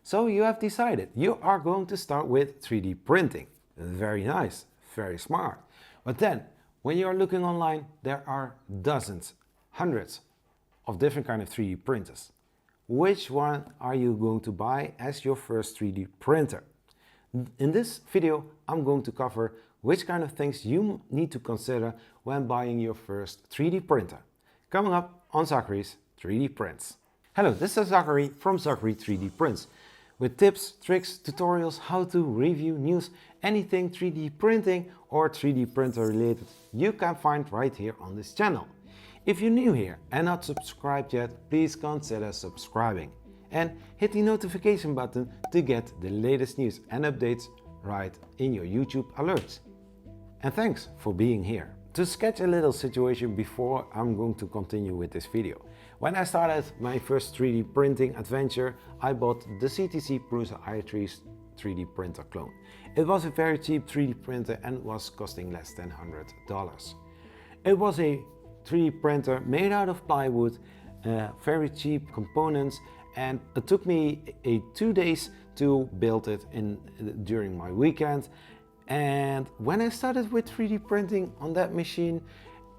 So you have decided you are going to start with 3D printing. Very nice, very smart. But then, when you are looking online, there are dozens, hundreds of different kind of 3D printers. Which one are you going to buy as your first 3D printer? In this video, I'm going to cover which kind of things you need to consider when buying your first 3D printer. Coming up on Zachary's 3D Prints. Hello, this is Zachary from Zachary 3D Prints, with tips, tricks, tutorials, how to review news, anything 3D printing or 3D printer related you can find right here on this channel. If you're new here and not subscribed yet, please consider subscribing and hit the notification button to get the latest news and updates right in your YouTube alerts. And thanks for being here. To sketch a little situation before I'm going to continue with this video. When I started my first 3D printing adventure, I bought the CTC Prusa i3 3D printer clone. It was a very cheap 3D printer and was costing less than $100. It was a 3D printer made out of plywood, very cheap components, and it took me 2 days to build it during my weekend. And when I started with 3D printing on that machine,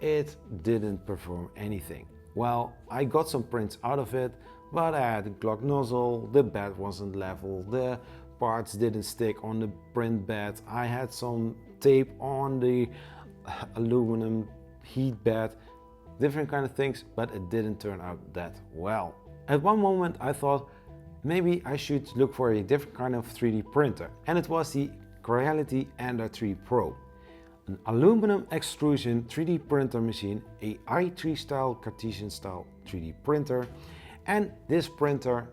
it didn't perform anything. Well, I got some prints out of it, but I had a clogged nozzle, the bed wasn't level, the parts didn't stick on the print bed, I had some tape on the aluminum heat bed, different kind of things, but it didn't turn out that well. At one moment I thought maybe I should look for a different kind of 3D printer, and it was the Creality Ender 3 Pro, an aluminum extrusion 3D printer machine, a i3 style Cartesian style 3D printer, and this printer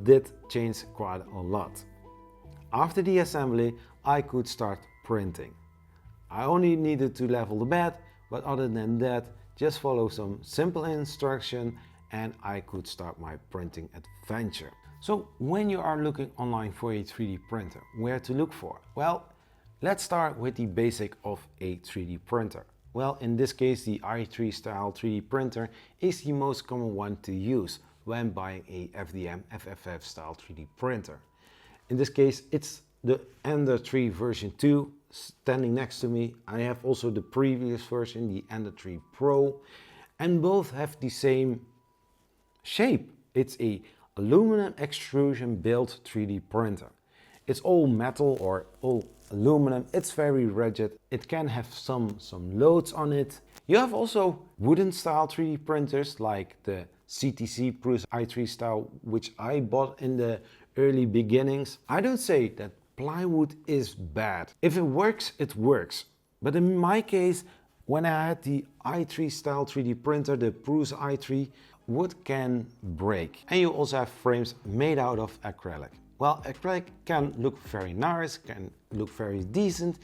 did change quite a lot. After the assembly I could start printing. I only needed to level the bed, but other than that just follow some simple instruction and I could start my printing adventure. So when you are looking online for a 3D printer, where to look for? Well, let's start with the basic of a 3D printer. Well, in this case, the i3 style 3D printer is the most common one to use when buying a FDM FFF style 3D printer. In this case, it's the Ender 3 version 2 standing next to me. I have also the previous version, the Ender 3 Pro, and both have the same shape. It's a aluminum extrusion built 3D printer. It's all metal or all aluminum. It's very rigid. It can have some loads on it. You have also wooden style 3D printers like the CTC Prusa i3 style, which I bought in the early beginnings. I don't say that plywood is bad. If it works, it works. But in my case, when I had the i3 style 3D printer, the Prusa i3, wood can break. And you also have frames made out of acrylic. Well, acrylic can look very nice, can look very decent.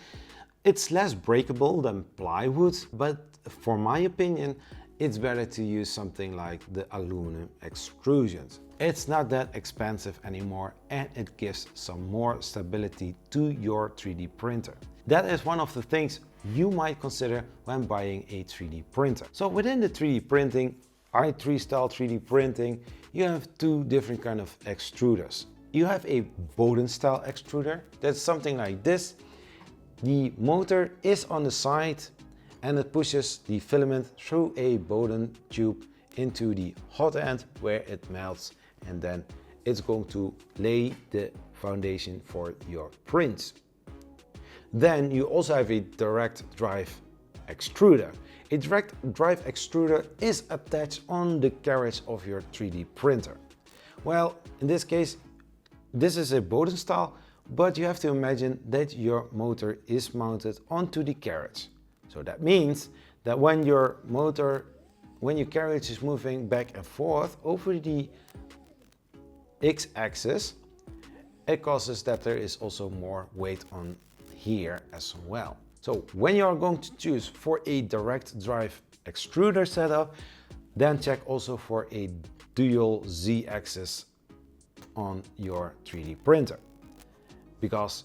It's less breakable than plywood, but for my opinion, it's better to use something like the aluminum extrusions. It's not that expensive anymore and it gives some more stability to your 3D printer. That is one of the things you might consider when buying a 3D printer. So within the 3D printing, i3 style 3D printing, you have two different kind of extruders. You have a Bowden style extruder, that's something like this. The motor is on the side and it pushes the filament through a Bowden tube into the hot end where it melts, and then it's going to lay the foundation for your prints. Then you also have a direct drive extruder. A direct drive extruder is attached on the carriage of your 3D printer. Well, in this case, this is a Bowden style, but you have to imagine that your motor is mounted onto the carriage. So that means that when your carriage is moving back and forth over the x-axis, it causes that there is also more weight on here as well. So when you are going to choose for a direct drive extruder setup, then check also for a dual z-axis on your 3D printer, because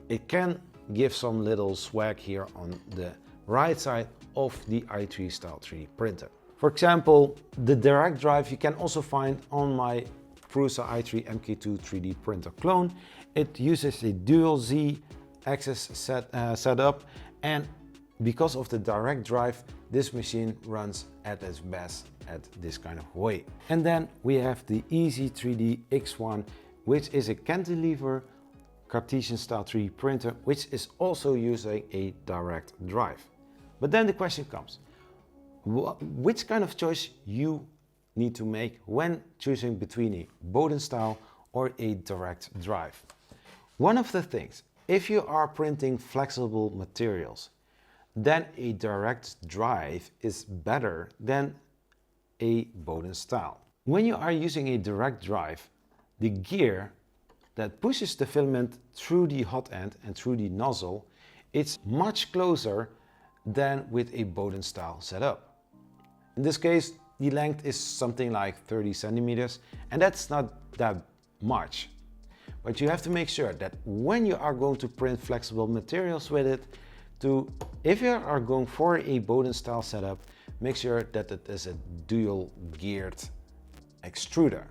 it can give some little swag here on the right side of the i3 style 3D printer. For example, the direct drive you can also find on my Prusa i3 MK2 3D printer clone. It uses a dual Z axis setup, and because of the direct drive, this machine runs at its best at this kind of way. And then we have the Easy 3D X1, which is a cantilever Cartesian style 3D printer, which is also using a direct drive. But then the question comes, which kind of choice you need to make when choosing between a Bowden style or a direct drive? One of the things, if you are printing flexible materials, then a direct drive is better than a Bowden style. When you are using a direct drive, the gear that pushes the filament through the hot end and through the nozzle, it's much closer than with a Bowden style setup. In this case, the length is something like 30 centimeters, and that's not that much. But you have to make sure that when you are going to print flexible materials with it, if you are going for a Bowden style setup, make sure that it is a dual geared extruder.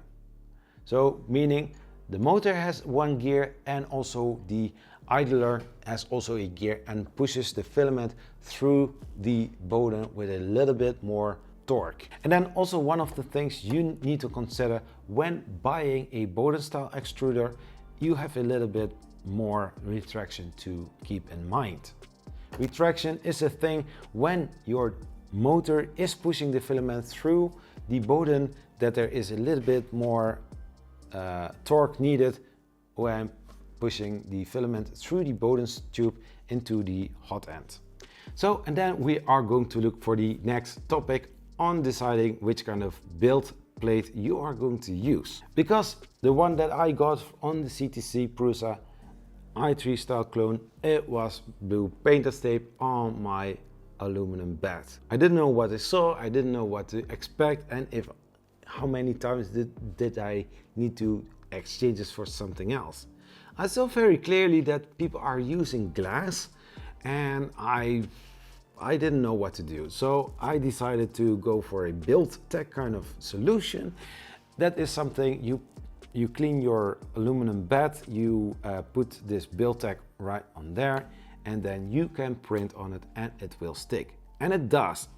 So meaning the motor has one gear and also the idler has also a gear and pushes the filament through the Bowden with a little bit more torque. And then also one of the things you need to consider when buying a Bowden style extruder, you have a little bit more retraction to keep in mind. Retraction is a thing when your motor is pushing the filament through the Bowden, that there is a little bit more torque needed when pushing the filament through the Bowden tube into the hot end. So, and then we are going to look for the next topic on deciding which kind of build plate you are going to use. Because the one that I got on the CTC Prusa i3 style clone, it was blue painter's tape on my aluminum bed. I didn't know what I saw, I didn't know what to expect, and how many times did I need to exchange this for something else. I saw very clearly that people are using glass, and I didn't know what to do. So I decided to go for a build tech kind of solution. That is something you clean your aluminum bed, you put this build tech right on there, and then you can print on it and it will stick. And it does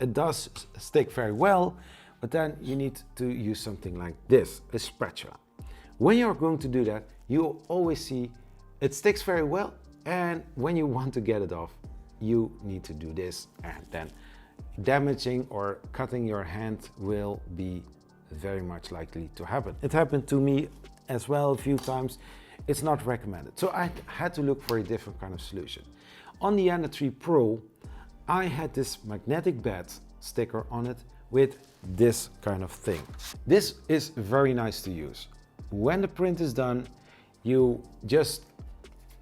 stick very well, but then you need to use something like this, a spatula. When you're going to do that, you always see it sticks very well, and when you want to get it off, you need to do this, and then damaging or cutting your hand will be very much likely to happen. It happened to me as well a few times. It's not recommended. So I had to look for a different kind of solution. On the Anet ET4 Pro, I had this magnetic bed sticker on it with this kind of thing. This is very nice to use. When the print is done, you just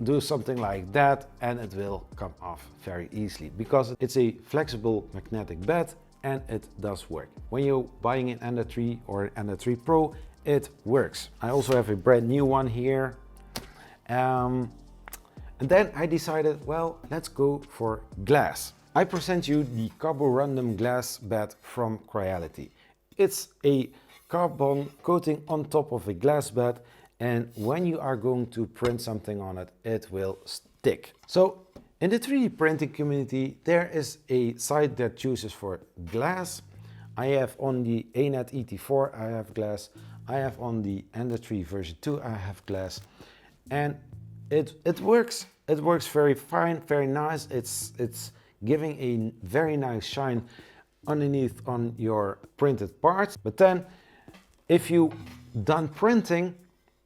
do something like that and it will come off very easily because it's a flexible magnetic bed and it does work. When you're buying an Anet ET4 or an Anet ET4 Pro, it works. I also have a brand new one here. And then I decided, well, let's go for glass. I present you the carborundum glass bed from Creality. It's a carbon coating on top of a glass bed, and when you are going to print something on it, it will stick. So in the 3D printing community, there is a site that chooses for glass. I have on the Anet ET4, I have glass. I have on the Ender 3 version 2, I have glass. And it works. It works very fine, very nice. It's giving a very nice shine underneath on your printed parts. But then if you done printing,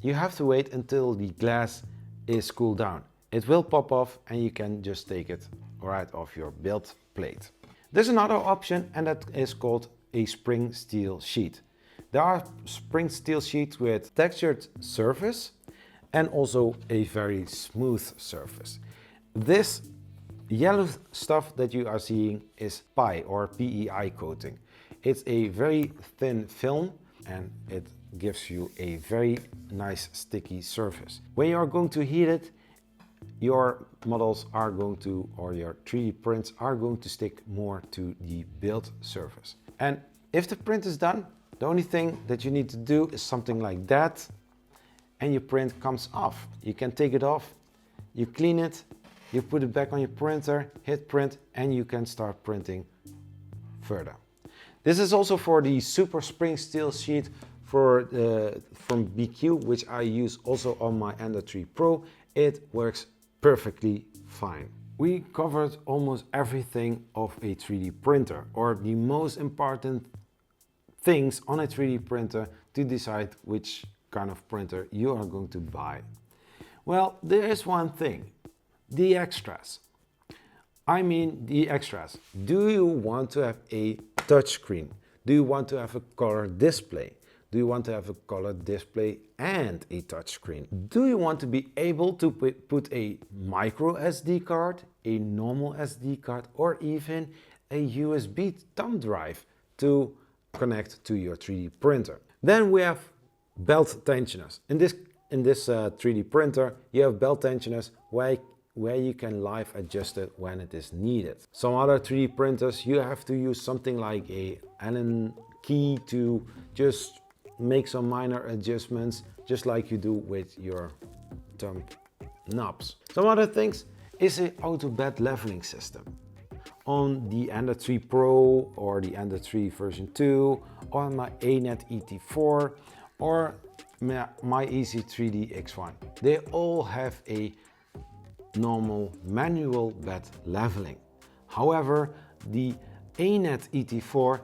you have to wait until the glass is cooled down. It will pop off and you can just take it right off your build plate. There's another option, and that is called a spring steel sheet. There are spring steel sheets with textured surface and also a very smooth surface. This yellow stuff that you are seeing is PI or PEI coating. It's a very thin film and it gives you a very nice sticky surface. When you are going to heat it, your models are going to, or your 3D prints are going to stick more to the build surface. And if the print is done, The only thing that you need to do is something like that, and your print comes off. You can take it off, you clean it, you put it back on your printer, hit print, and you can start printing further. This is also for the super spring steel sheet from BQ, which I use also on my Ender 3 Pro. It works perfectly fine. We covered almost everything of a 3D printer, or the most important things on a 3D printer to decide which kind of printer you are going to buy. Well, there is one thing, the extras. I mean the extras. Do you want to have a touchscreen? Do you want to have a color display? Do you want to have a color display and a touchscreen? Do you want to be able to put a micro SD card, a normal SD card, or even a USB thumb drive to connect to your 3D printer? Then we have belt tensioners. In this 3D printer, you have belt tensioners where you can live adjust it when it is needed. Some other 3D printers, you have to use something like a Allen key to just make some minor adjustments, just like you do with your thumb knobs. Some other things is an auto bed leveling system. On the Ender 3 Pro or the Ender 3 version 2, or my Anet ET4 or my EC3D X1. They all have a normal manual bed leveling. However, the Anet ET4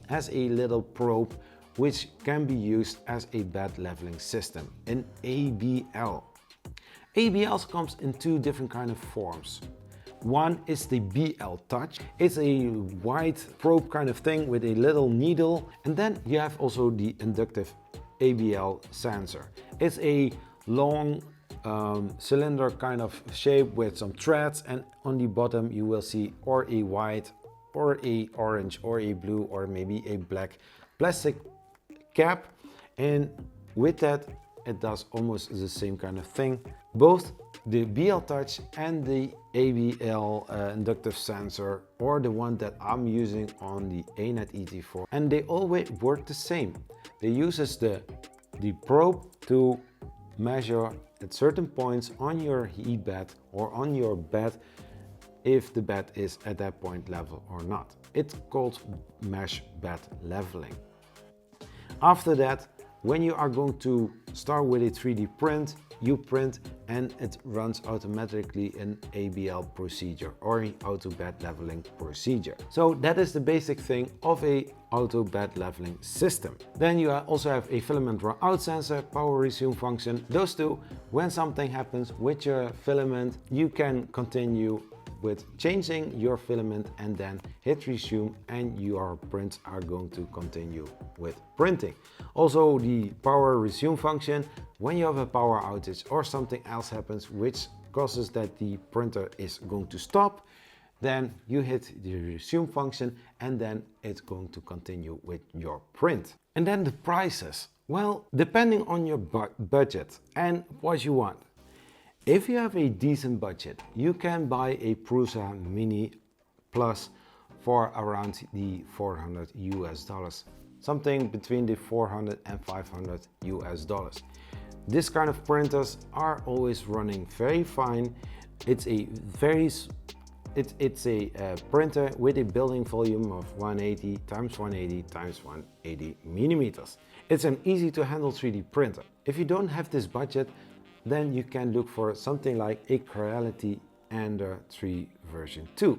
has a little probe which can be used as a bed leveling system, an ABL. ABLs comes in two different kind of forms. One is the BL Touch. It's a wide probe kind of thing with a little needle. And then you have also the inductive ABL sensor. It's a long cylinder kind of shape with some threads, and on the bottom you will see or a white or a orange or a blue or maybe a black plastic cap, and with that it does almost the same kind of thing. Both the BL Touch and the ABL inductive sensor, or the one that I'm using on the Anet ET4, and they always work the same. They uses the probe to measure at certain points on your heat bed or on your bed if the bed is at that point level or not. It's called mesh bed leveling. After that, when you are going to start with a 3D print, you print and it runs automatically an ABL procedure or an auto bed leveling procedure. So that is the basic thing of a auto bed leveling system. Then you also have a filament run out sensor, power resume function. Those two, when something happens with your filament, you can continue with changing your filament and then hit resume, and your prints are going to continue with printing. Also the power resume function, when you have a power outage or something else happens which causes that the printer is going to stop, then you hit the resume function and then it's going to continue with your print. And then the prices, well, depending on your budget and what you want. If you have a decent budget, you can buy a Prusa Mini Plus for around the $400 US, something between the 400 and 500 US. This kind of printers are always running very fine. It's a printer with a building volume of 180 times 180 times 180 millimeters. It's an easy to handle 3D printer. If you don't have this budget, then you can look for something like a Creality Ender 3 version 2.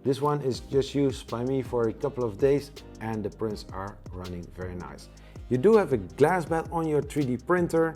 This one is just used by me for a couple of days and the prints are running very nice. You do have a glass bed on your 3D printer,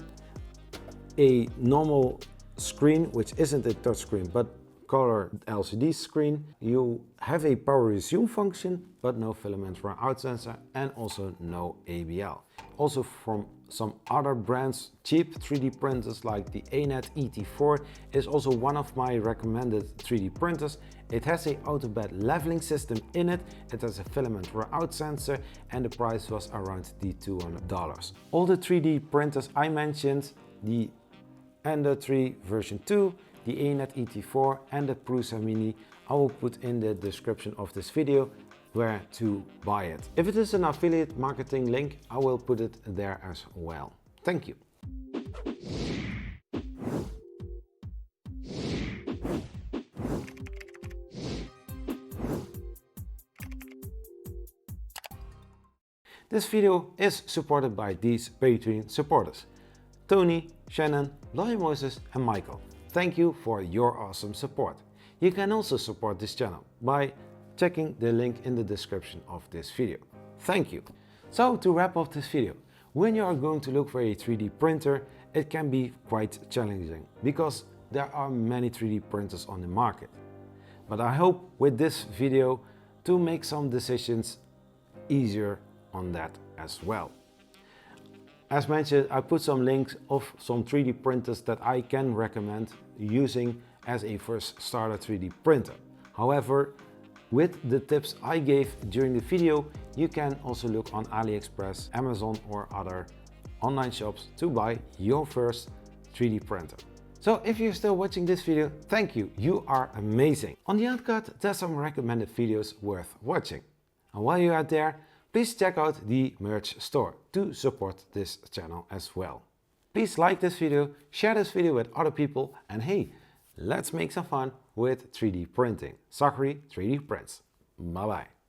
a normal screen which isn't a touch screen but color LCD screen. You have a power resume function but no filament run out sensor and also no ABL. Also from some other brands, cheap 3D printers like the Anet ET4 is also one of my recommended 3D printers. It has a auto bed leveling system in it, it has a filament run out sensor, and the price was around the $200. All the 3D printers I mentioned, the Ender 3 version 2, the Anet ET4 and the Prusa Mini, I will put in the description of this video. where to buy it. If it is an affiliate marketing link, I will put it there as well. Thank you. This video is supported by these Patreon supporters: Tony, Shannon, Lloyd Moses and Michael. Thank you for your awesome support. You can also support this channel by checking the link in the description of this video. Thank you. So to wrap up this video, when you are going to look for a 3D printer, it can be quite challenging because there are many 3D printers on the market. But I hope with this video to make some decisions easier on that as well. As mentioned, I put some links of some 3D printers that I can recommend using as a first starter 3D printer. However, with the tips I gave during the video, you can also look on AliExpress, Amazon or other online shops to buy your first 3D printer. So if you're still watching this video, thank you, you are amazing. On the outcut, there's some recommended videos worth watching. And while you're out there, please check out the merch store to support this channel as well. Please like this video, share this video with other people, and hey, let's make some fun with 3D printing. Zachary 3D Prints. Bye bye.